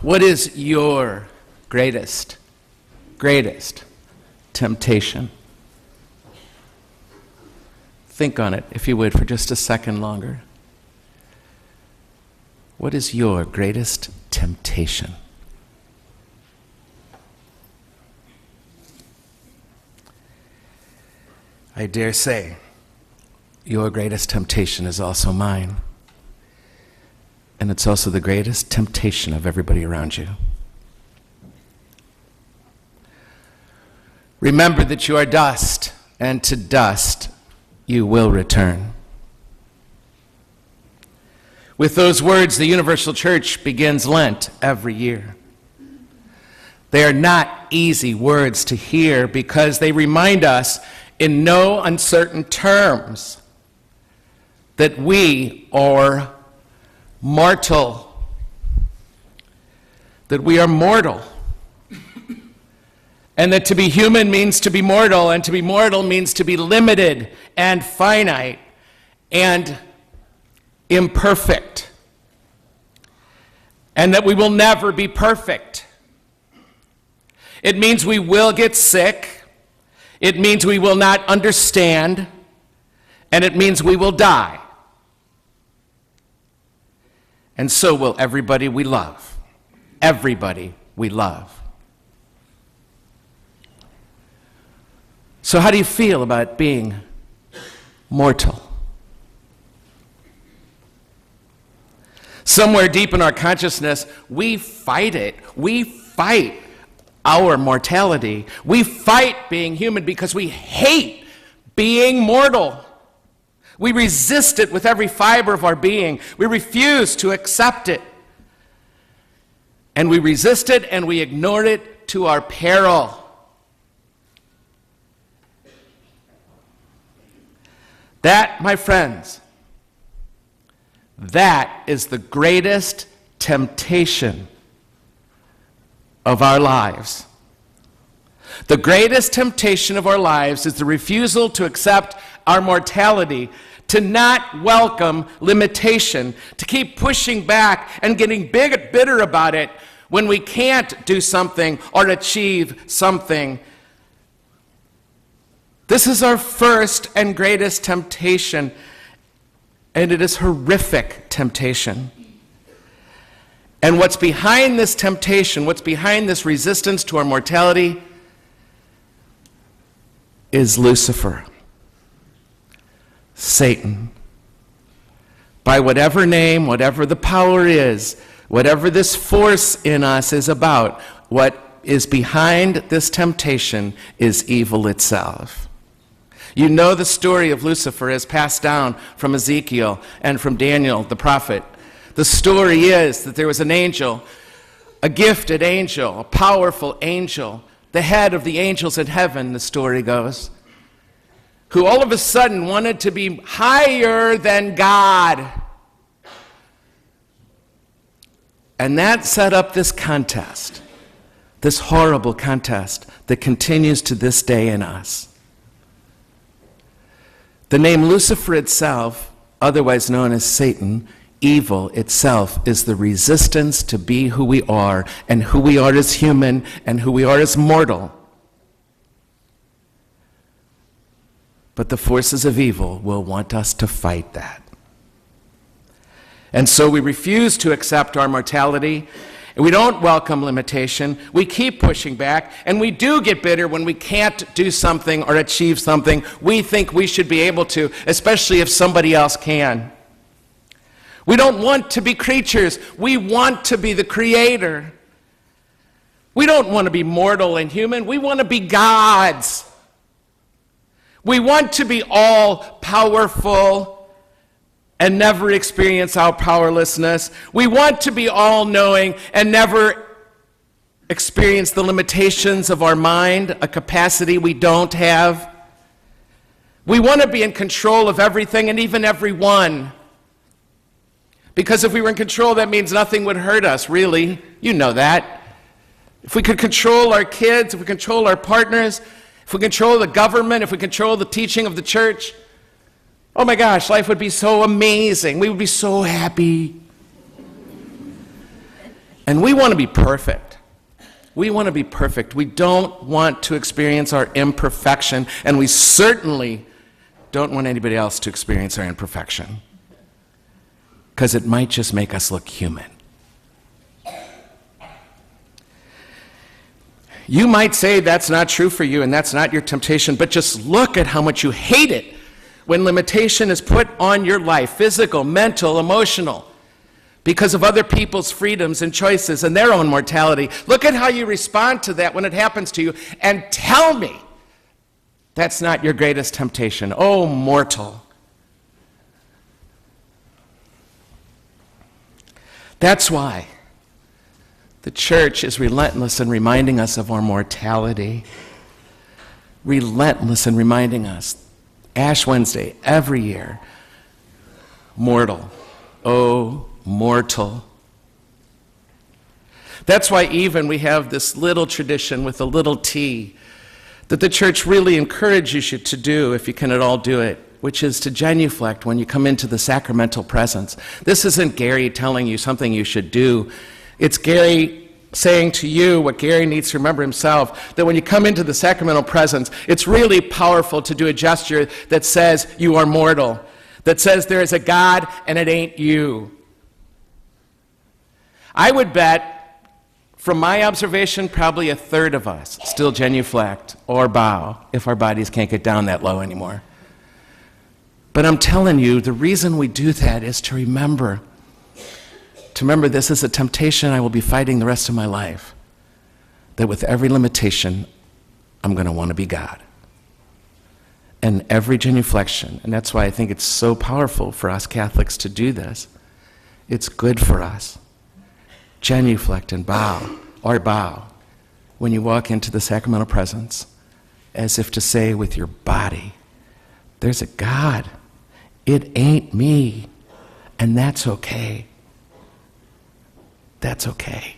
What is your greatest temptation? Think on it, if you would, for just a second longer. What is your greatest temptation? I dare say your greatest temptation is also mine. And it's also the greatest temptation of everybody around you. Remember that you are dust, and to dust you will return. With those words, the Universal Church begins Lent every year. They are not easy words to hear because they remind us in no uncertain terms that we are mortal, that we are mortal, and that to be human means to be mortal, and to be mortal means to be limited and finite and imperfect, and that we will never be perfect. It means we will get sick, it means we will not understand, and it means we will die. And so will everybody we love. Everybody we love. So how do you feel about being mortal? Somewhere deep in our consciousness, we fight it. We fight our mortality. We fight being human because we hate being mortal. We resist it with every fiber of our being. We refuse to accept it. And we resist it and we ignore it to our peril. That, my friends, that is the greatest temptation of our lives. The greatest temptation of our lives is the refusal to accept our mortality, to not welcome limitation, to keep pushing back and getting bitter about it when we can't do something or achieve something. This is our first and greatest temptation, and it is horrific temptation. And what's behind this temptation, what's behind this resistance to our mortality, is Lucifer, Satan. By whatever name, whatever the power is, whatever this force in us is about, what is behind this temptation is evil itself. You know the story of Lucifer as passed down from Ezekiel and from Daniel the prophet. The story is that there was an angel, a gifted angel, a powerful angel, the head of the angels in heaven, the story goes, who all of a sudden wanted to be higher than God. And that set up this contest, this horrible contest that continues to this day in us. The name Lucifer itself, otherwise known as Satan, evil itself, is the resistance to be who we are, and who we are as human, and who we are as mortal. But the forces of evil will want us to fight that. And so we refuse to accept our mortality, and we don't welcome limitation. We keep pushing back, and we do get bitter when we can't do something or achieve something we think we should be able to, especially if somebody else can. We don't want to be creatures. We want to be the creator. We don't want to be mortal and human. We want to be gods. We want to be all powerful and never experience our powerlessness. We want to be all-knowing and never experience the limitations of our mind, a capacity we don't have. We want to be in control of everything and even everyone. Because if we were in control, that means nothing would hurt us, really. You know that. If we could control our kids, if we control our partners, if we control the government, if we control the teaching of the church, oh my gosh, life would be so amazing. We would be so happy. And we want to be perfect. We want to be perfect. We don't want to experience our imperfection, and we certainly don't want anybody else to experience our imperfection, because it might just make us look human. You might say that's not true for you and that's not your temptation, but just look at how much you hate it when limitation is put on your life, physical, mental, emotional, because of other people's freedoms and choices and their own mortality. Look at how you respond to that when it happens to you, and tell me that's not your greatest temptation. Oh, mortal. That's why the church is relentless in reminding us of our mortality. Relentless in reminding us. Ash Wednesday, every year. Mortal. Oh, mortal. That's why even we have this little tradition with a little t that the church really encourages you to do, if you can at all do it, which is to genuflect when you come into the sacramental presence. This isn't Gary telling you something you should do. It's Gary saying to you what Gary needs to remember himself, that when you come into the sacramental presence, it's really powerful to do a gesture that says you are mortal, that says there is a God and it ain't you. I would bet, from my observation, probably a third of us still genuflect or bow if our bodies can't get down that low anymore. But I'm telling you, the reason we do that is to remember this is a temptation I will be fighting the rest of my life, that with every limitation, I'm going to want to be God. And every genuflection, and that's why I think it's so powerful for us Catholics to do this. It's good for us. Genuflect and bow, or bow, when you walk into the sacramental presence, as if to say with your body, there's a God. It ain't me, and that's okay. That's okay.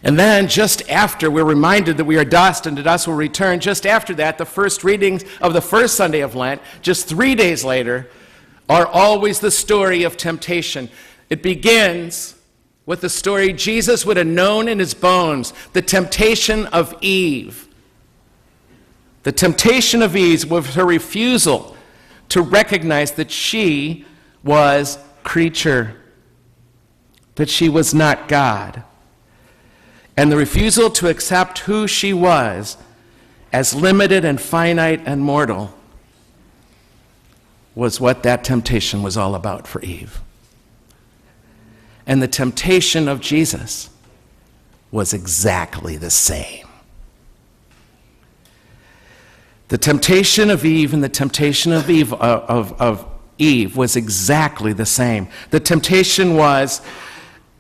And then just after we're reminded that we are dust and to dust will return, just after that, the first readings of the first Sunday of Lent, just 3 days later, are always the story of temptation. It begins with the story Jesus would have known in his bones, the temptation of Eve. The temptation of Eve was her refusal to recognize that she was creature, that she was not God, and the refusal to accept who she was as limited and finite and mortal was what that temptation was all about for Eve. And the temptation of Jesus was exactly the same. The temptation of Eve and the temptation of Eve was exactly the same. The temptation was,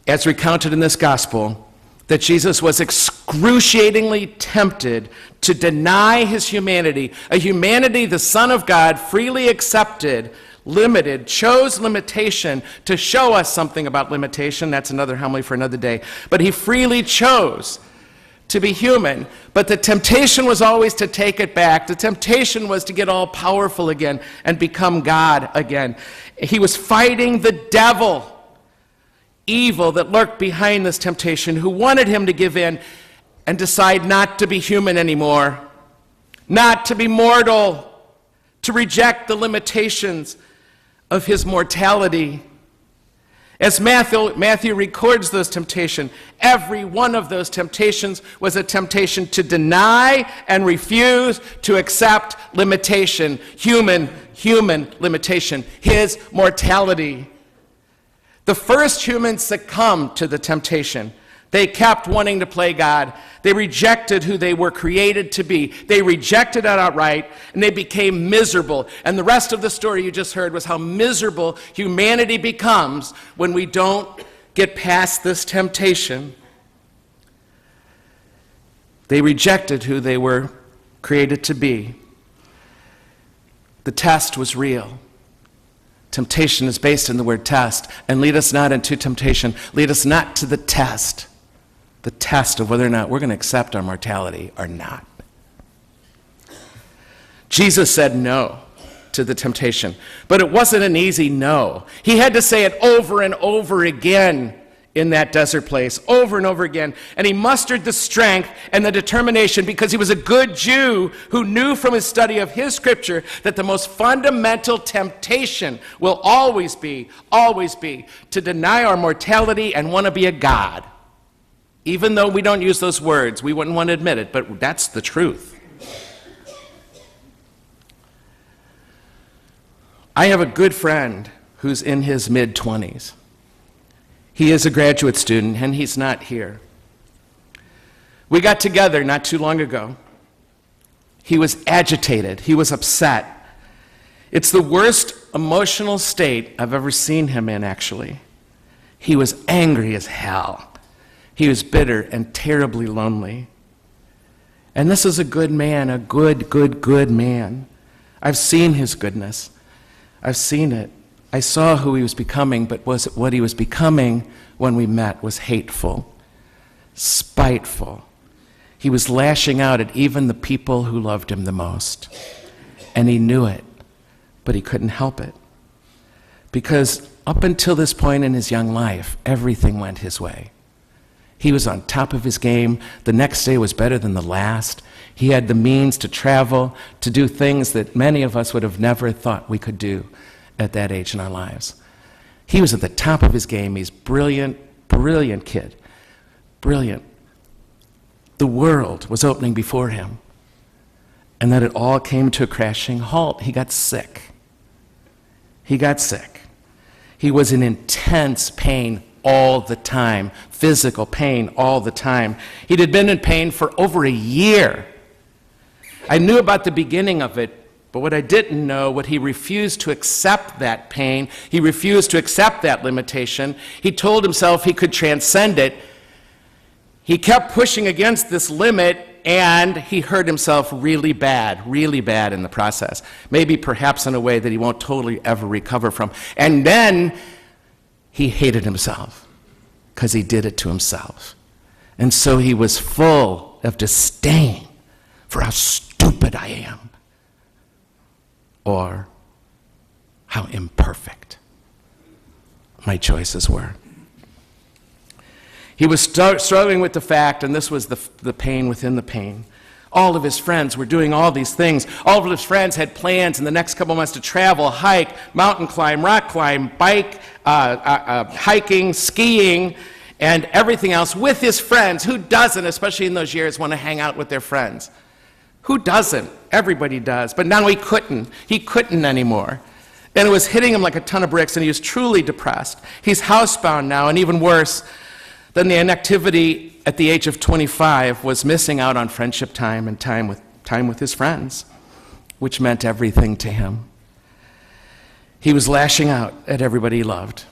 as recounted in this gospel, that Jesus was excruciatingly tempted to deny his humanity, a humanity the Son of God freely accepted, limited, chose limitation to show us something about limitation. That's another homily for another day. But he freely chose to be human, but the temptation was always to take it back. The temptation was to get all powerful again and become God again. He was fighting the devil, evil that lurked behind this temptation, who wanted him to give in and decide not to be human anymore, not to be mortal, to reject the limitations of his mortality. As Matthew records those temptations, every one of those temptations was a temptation to deny and refuse to accept limitation, human limitation, his mortality. The first humans succumbed to the temptation. They kept wanting to play God. They rejected who they were created to be. They rejected it outright, and they became miserable. And the rest of the story you just heard was how miserable humanity becomes when we don't get past this temptation. They rejected who they were created to be. The test was real. Temptation is based in the word test. And lead us not into temptation. Lead us not to the test of whether or not we're going to accept our mortality or not. Jesus said no. to the temptation. But it wasn't an easy no. He had to say it over and over again in that desert place, over and over again. And he mustered the strength and the determination because he was a good Jew who knew from his study of his scripture that the most fundamental temptation will always be to deny our mortality and want to be a god. Even though we don't use those words, we wouldn't want to admit it, but that's the truth. I have a good friend who's in his mid-20s. He is a graduate student, and he's not here. We got together not too long ago. He was agitated. He was upset. It's the worst emotional state I've ever seen him in, actually. He was angry as hell. He was bitter and terribly lonely. And this is a good man, a good man. I've seen his goodness. I've seen it. I saw who he was becoming, but what he was becoming when we met was hateful, spiteful. He was lashing out at even the people who loved him the most. And he knew it, but he couldn't help it. Because up until this point in his young life, everything went his way. He was on top of his game. The next day was better than the last. He had the means to travel, to do things that many of us would have never thought we could do at that age in our lives. He was at the top of his game. He's brilliant kid. Brilliant. The world was opening before him. And then it all came to a crashing halt. He got sick. He was in intense pain all the time, physical pain all the time. He'd had been in pain for over a year. I knew about the beginning of it, but what I didn't know, what he refused to accept that pain, he refused to accept that limitation. He told himself he could transcend it. He kept pushing against this limit, and he hurt himself really bad in the process. Maybe perhaps in a way that he won't totally ever recover from. And then he hated himself because he did it to himself. And so he was full of disdain for how stupid I am, or how imperfect my choices were. He was struggling with the fact, and this was the pain within the pain. All of his friends were doing all these things. All of his friends had plans in the next couple months to travel, hike, mountain climb, rock climb, bike, hiking, skiing, and everything else with his friends. Who doesn't, especially in those years, want to hang out with their friends? Who doesn't? Everybody does. But now he couldn't. He couldn't anymore. And it was hitting him like a ton of bricks, and he was truly depressed. He's housebound now, and even worse than the inactivity at the age of 25 was missing out on friendship time and time with his friends, which meant everything to him. He was lashing out at everybody he loved.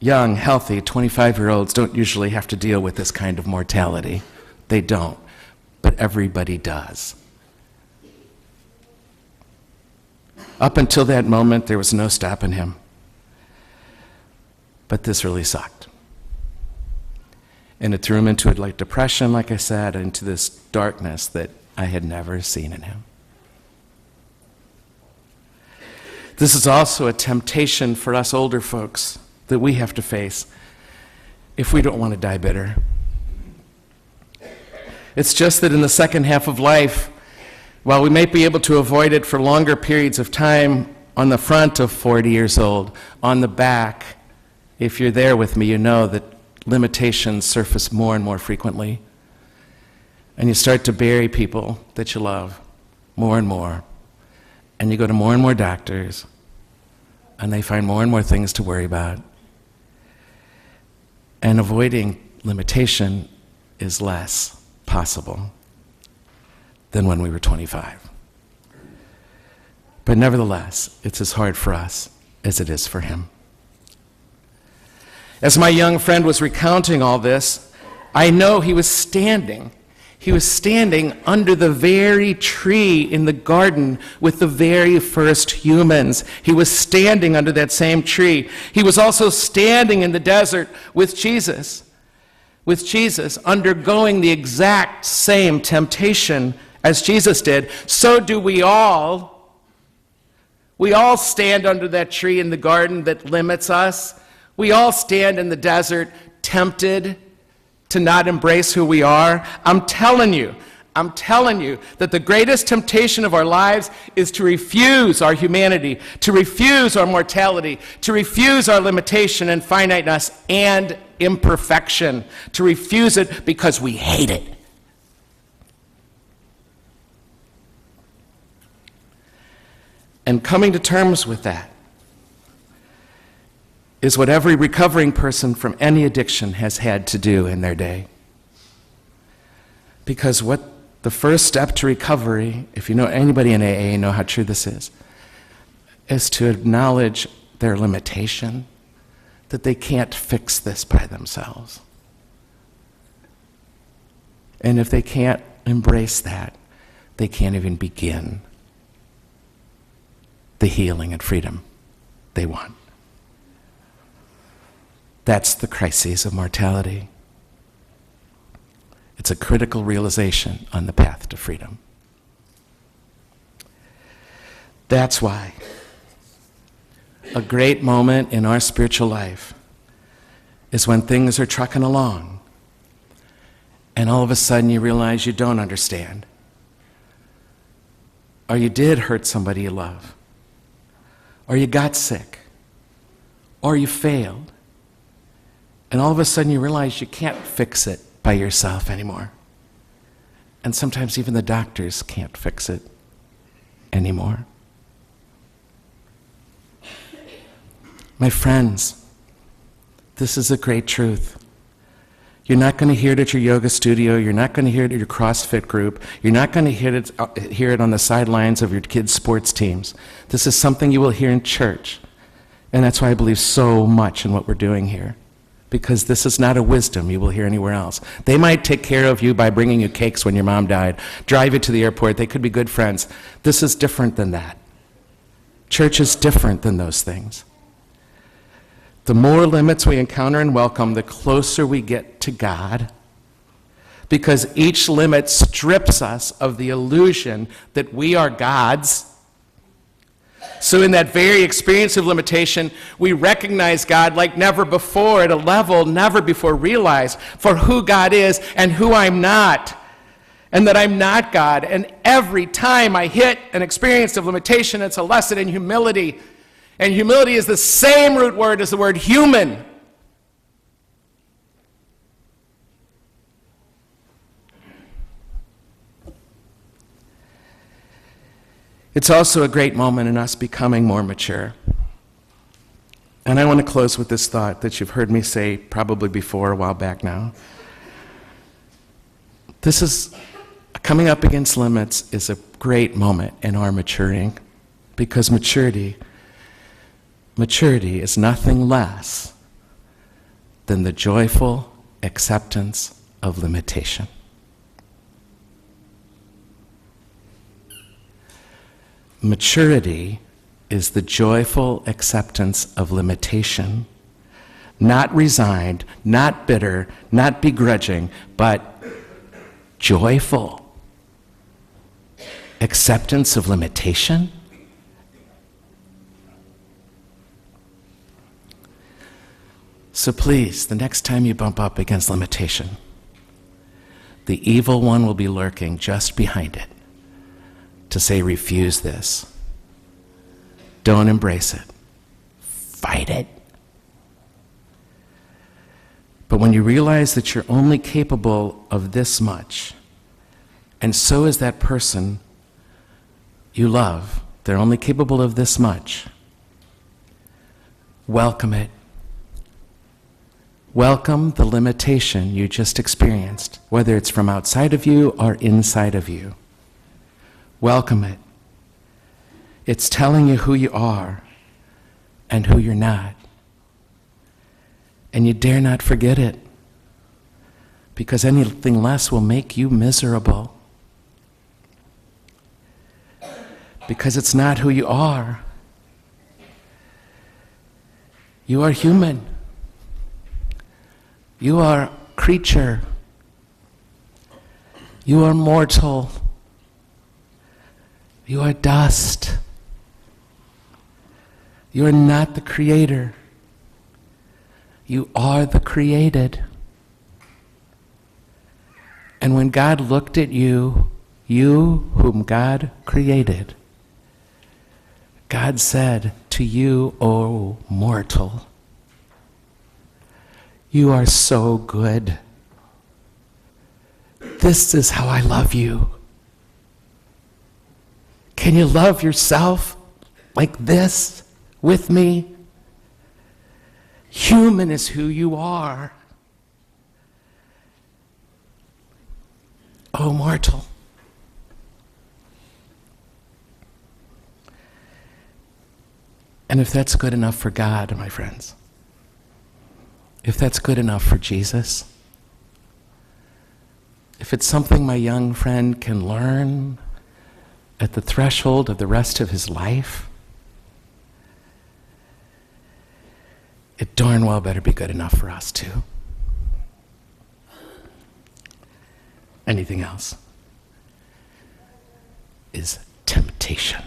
Young, healthy 25-year-olds don't usually have to deal with this kind of mortality. They don't. But everybody does. Up until that moment, there was no stopping him. But this really sucked. And it threw him into a depression, like I said, into this darkness that I had never seen in him. This is also a temptation for us older folks that we have to face if we don't want to die bitter. It's just that in the second half of life, while we may be able to avoid it for longer periods of time on the front of 40 years old, on the back, if you're there with me, you know that limitations surface more and more frequently. And you start to bury people that you love more and more. And you go to more and more doctors, and they find more and more things to worry about. And avoiding limitation is less possible than when we were 25. But nevertheless, it's as hard for us as it is for him. As my young friend was recounting all this, I know he was standing. He was standing under the very tree in the garden with the very first humans. He was standing under that same tree. He was also standing in the desert with Jesus, undergoing the exact same temptation as Jesus did. So do we all We all stand under that tree in the garden that limits us. We all stand in the desert tempted to not embrace who we are. I'm telling you that the greatest temptation of our lives is to refuse our humanity, to refuse our mortality, to refuse our limitation and finiteness and imperfection, to refuse it because we hate it. And coming to terms with that is what every recovering person from any addiction has had to do in their day. Because what the first step to recovery, if you know anybody in AA, you know how true this is to acknowledge their limitation, that they can't fix this by themselves. And if they can't embrace that, they can't even begin the healing and freedom they want. That's the crises of mortality. It's a critical realization on the path to freedom. That's why a great moment in our spiritual life is when things are trucking along and all of a sudden you realize you don't understand, or you did hurt somebody you love, or you got sick, or you failed, and all of a sudden you realize you can't fix it by yourself anymore. And sometimes even the doctors can't fix it anymore. My friends, this is a great truth. You're not going to hear it at your yoga studio. You're not going to hear it at your CrossFit group. You're not going to hear it on the sidelines of your kids' sports teams. This is something you will hear in church. And that's why I believe so much in what we're doing here. Because this is not a wisdom you will hear anywhere else. They might take care of you by bringing you cakes when your mom died, drive you to the airport. They could be good friends. This is different than that. Church is different than those things. The more limits we encounter and welcome, the closer we get to God, because each limit strips us of the illusion that we are God's. So in that very experience of limitation, we recognize God like never before, at a level never before realized, for who God is and who I'm not, and that I'm not God. And every time I hit an experience of limitation, it's a lesson in humility. And humility is the same root word as the word human. It's also a great moment in us becoming more mature. And I want to close with this thought that you've heard me say probably before a while back now. This is, coming up against limits is a great moment in our maturing, because maturity is nothing less than the joyful acceptance of limitation. Maturity is the joyful acceptance of limitation, not resigned, not bitter, not begrudging, but joyful acceptance of limitation. So please, the next time you bump up against limitation, the evil one will be lurking just behind it to say, refuse this. Don't embrace it. Fight it. But when you realize that you're only capable of this much, and so is that person you love, they're only capable of this much, welcome it. Welcome the limitation you just experienced, whether it's from outside of you or inside of you. Welcome it. It's telling you who you are and who you're not. And you dare not forget it, because anything less will make you miserable. Because it's not who you are. You are human. You are a creature. You are mortal. You are dust. You are not the creator. You are the created. And when God looked at you, you whom God created, God said to you, O mortal, you are so good. This is how I love you. Can you love yourself like this with me? Human is who you are. O mortal. And if that's good enough for God, my friends, if that's good enough for Jesus, if it's something my young friend can learn at the threshold of the rest of his life, it darn well better be good enough for us too. Anything else is temptation.